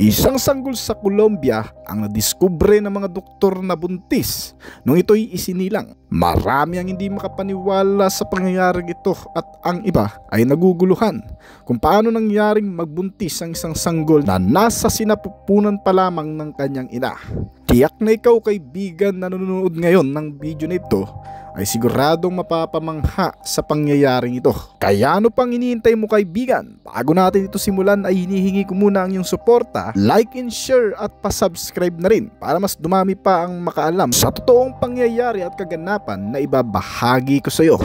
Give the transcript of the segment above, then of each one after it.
Isang sanggol sa Colombia ang nadiskubre ng mga doktor na buntis nung ito'y isinilang. Marami ang hindi makapaniwala sa pangyayaring ito at ang iba ay naguguluhan kung paano nangyaring magbuntis ang isang sanggol na nasa sinapupunan pa lamang ng kanyang ina. Tiyak na ikaw, kaibigan na nanonood ngayon ng video na ito, ay siguradong mapapamangha sa pangyayaring ito. Kaya ano pang iniintay mo, kaibigan? Bago natin ito simulan ay hinihingi ko muna ang iyong suporta, like and share at pa-subscribe na rin para mas dumami pa ang makaalam sa totoong pangyayari at kaganapan na ibabahagi ko sa iyo.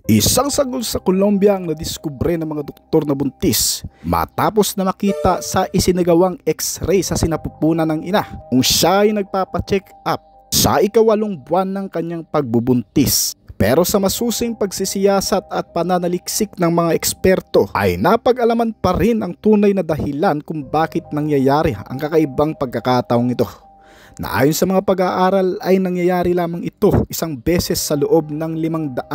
Isang sanggol sa Colombia ang nadiskubre ng mga doktor na buntis matapos na makita sa isinagawang x-ray sa sinapupunan ng ina kung siya ay nagpapacheck up sa ika-8 buwan ng kanyang pagbubuntis. Pero sa masusing pagsisiyasat at pananaliksik ng mga eksperto ay napag-alaman pa rin ang tunay na dahilan kung bakit nangyayari ang kakaibang pagkakataong ito. Na ayon sa mga pag-aaral ay nangyayari lamang ito isang beses sa loob ng 500,000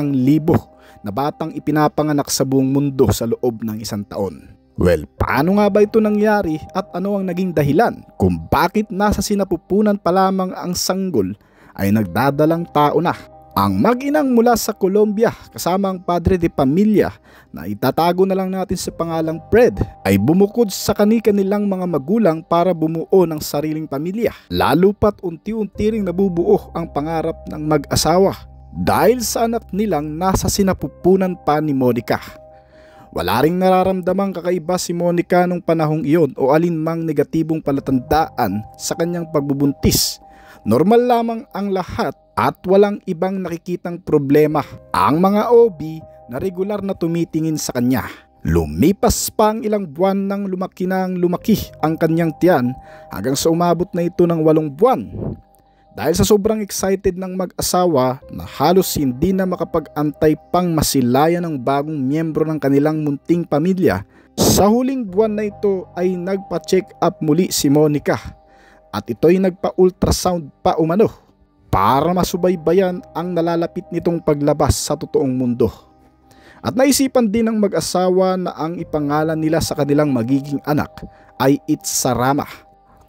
na batang ipinapanganak sa buong mundo sa loob ng isang taon. Well, paano nga ba ito nangyari at ano ang naging dahilan kung bakit nasa sinapupunan pa lamang ang sanggol ay nagdadalang tao na? Ang mag-inang mula sa Colombia kasama ang padre de pamilya na itatago na lang natin sa pangalang Fred ay bumukod sa kani-kanilang mga magulang para bumuo ng sariling pamilya. Lalo pat unti-unti ring nabubuo ang pangarap ng mag-asawa dahil sa anak nilang nasa sinapupunan pa ni Monica. Wala ring nararamdamang kakaiba si Monica nung panahong iyon o alinmang negatibong palatandaan sa kanyang pagbubuntis. Normal lamang ang lahat at walang ibang nakikitang problema ang mga OB na regular na tumitingin sa kanya. Lumipas pa ang ilang buwan nang lumaki ang kanyang tiyan hanggang sa umabot na ito ng 8 buwan. Dahil sa sobrang excited ng mag-asawa na halos hindi na makapag-antay pang masilayan ng bagong miyembro ng kanilang munting pamilya, sa huling buwan na ito ay nagpa-check up muli si Monica at ito'y nagpa-ultrasound pa umano para masubaybayan ang nalalapit nitong paglabas sa totoong mundo. At naisipan din ng mag-asawa na ang ipangalan nila sa kanilang magiging anak ay Itzarama.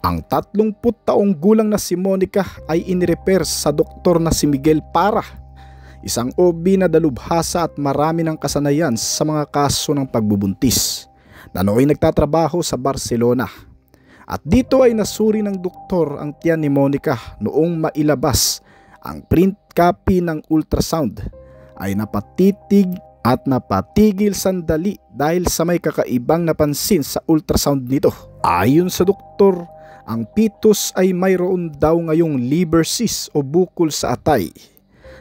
Ang 30 taong gulang na si Monica ay inirefer sa doktor na si Miguel Parra, isang OB na dalubhasa at marami ng kasanayan sa mga kaso ng pagbubuntis, na nooy nagtatrabaho sa Barcelona. At dito ay nasuri ng doktor ang tiyan ni Monica noong mailabas ang print copy ng ultrasound ay napatigil sandali dahil sa may kakaibang napansin sa ultrasound nito. Ayon sa doktor, ang fetus ay mayroon daw ngayong liver cyst o bukol sa atay.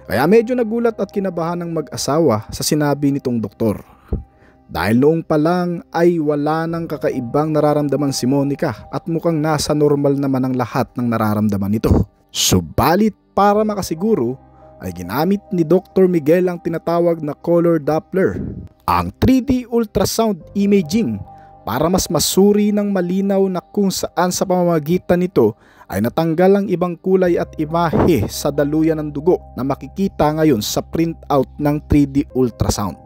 Kaya medyo nagulat at kinabahan ng mag-asawa sa sinabi nitong doktor. Dahil noong pa lang ay wala nang kakaibang nararamdaman si Monica at mukhang nasa normal naman ang lahat ng nararamdaman nito. Subalit para makasiguro ay ginamit ni Dr. Miguel ang tinatawag na color Doppler, ang 3D ultrasound imaging, para mas masuri ng malinaw na kung saan sa pamamagitan nito ay natanggal ang ibang kulay at imahe sa daluyan ng dugo na makikita ngayon sa printout ng 3D ultrasound.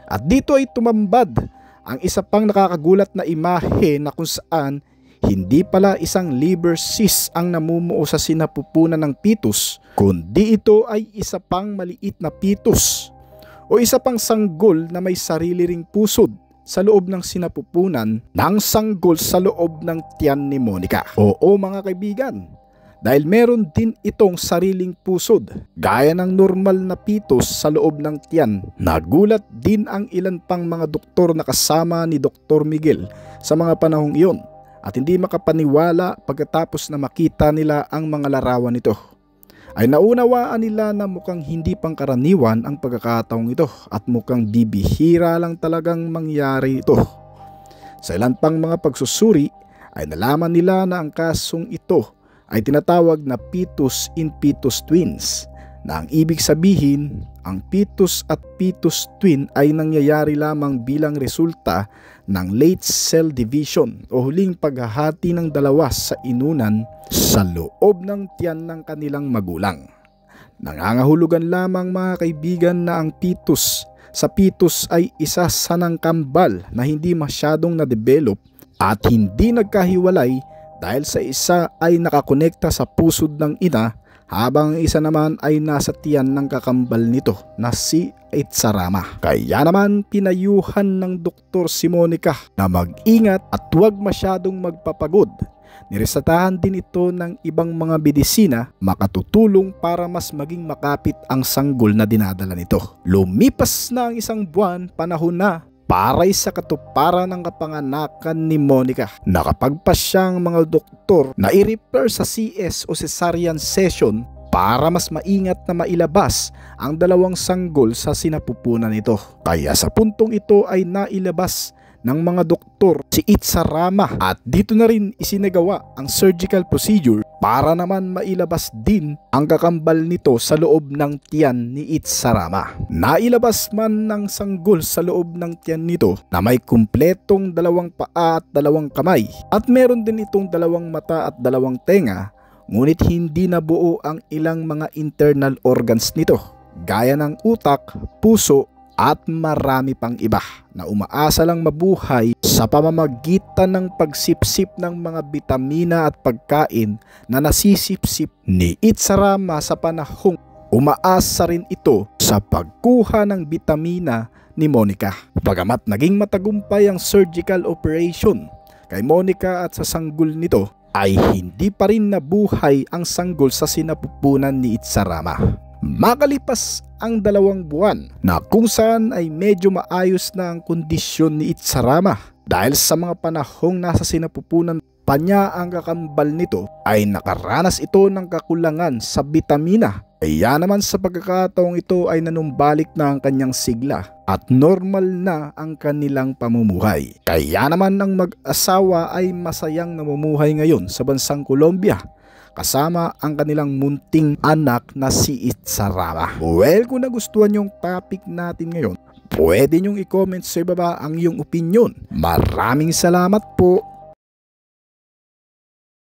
At dito ay tumambad ang isa pang nakakagulat na imahe na kung saan hindi pala isang liver cyst ang namumuo sa sinapupunan ng fetus, kundi ito ay isa pang maliit na fetus o isa pang sanggol na may sarili ring pusod sa loob ng sinapupunan ng sanggol sa loob ng tiyan ni Monica. Oo mga kaibigan, dahil meron din itong sariling pusod gaya ng normal na fetus sa loob ng tiyan. Nagulat din ang ilan pang mga doktor na kasama ni Dr. Miguel sa mga panahong iyon at hindi makapaniwala pagkatapos na makita nila ang mga larawan nito. Ay naunawaan nila na mukhang hindi pangkaraniwan ang pagkakataong ito at mukhang bibihira lang talagang mangyari ito. Sa ilan pang mga pagsusuri ay nalaman nila na ang kasong ito ay tinatawag na fetus in fetus twins, na ang ibig sabihin ang fetus at fetus twin ay nangyayari lamang bilang resulta ng late cell division o huling paghahati ng dalawa sa inunan sa loob ng tiyan ng kanilang magulang. Nangangahulugan lamang mga kaibigan na ang fetus sa fetus ay isa sa kambal na hindi masyadong na-develop at hindi nagkahiwalay dahil sa isa ay nakakonekta sa pusod ng ina habang isa naman ay nasa tiyan ng kakambal nito na si Itsarama. Kaya naman pinayuhan ng doktor si Monica na mag-ingat at huwag masyadong magpapagod. Niresetahan din ito ng ibang mga medisina makatutulong para mas maging makapit ang sanggol na dinadala nito. Lumipas na ang isang buwan, panahon na para sa katuparan ng kapanganakan ni Monica. Nakapagpasya ang mga doktor na i-refer sa CS o cesarean session para mas maingat na mailabas ang dalawang sanggol sa sinapupunan nito. Kaya sa puntong ito ay nailabas ng mga doktor si Itsarama at dito na rin isinagawa ang surgical procedure para naman mailabas din ang kakambal nito sa loob ng tiyan ni Itsarama. Nailabas man ng sanggol sa loob ng tiyan nito na may kumpletong dalawang paa at dalawang kamay at meron din itong dalawang mata at dalawang tenga, ngunit hindi nabuo ang ilang mga internal organs nito gaya ng utak, puso at marami pang iba na umaasa lang mabuhay sa pamamagitan ng pagsipsip ng mga bitamina at pagkain na nasisipsip ni Itsarama sa panahong umaasa rin ito sa pagkuha ng bitamina ni Monica. Bagamat naging matagumpay ang surgical operation kay Monica at sa sanggol nito, ay hindi pa rin nabuhay ang sanggol sa sinapupunan ni Itsarama. Makalipas ang 2 buwan na kung saan ay medyo maayos na ang kondisyon ni Itsarama dahil sa mga panahong nasa sinapupunan pa niya ang kakambal nito ay nakaranas ito ng kakulangan sa bitamina. Kaya naman sa pagkakataong ito ay nanumbalik na ang kanyang sigla at normal na ang kanilang pamumuhay. Kaya naman ang mag-asawa ay masayang namumuhay ngayon sa bansang Colombia kasama ang kanilang munting anak na si Itsarama. Well, kung nagustuhan yung topic natin ngayon, pwede nyong i-comment sa ibaba ang iyong opinion. Maraming salamat po.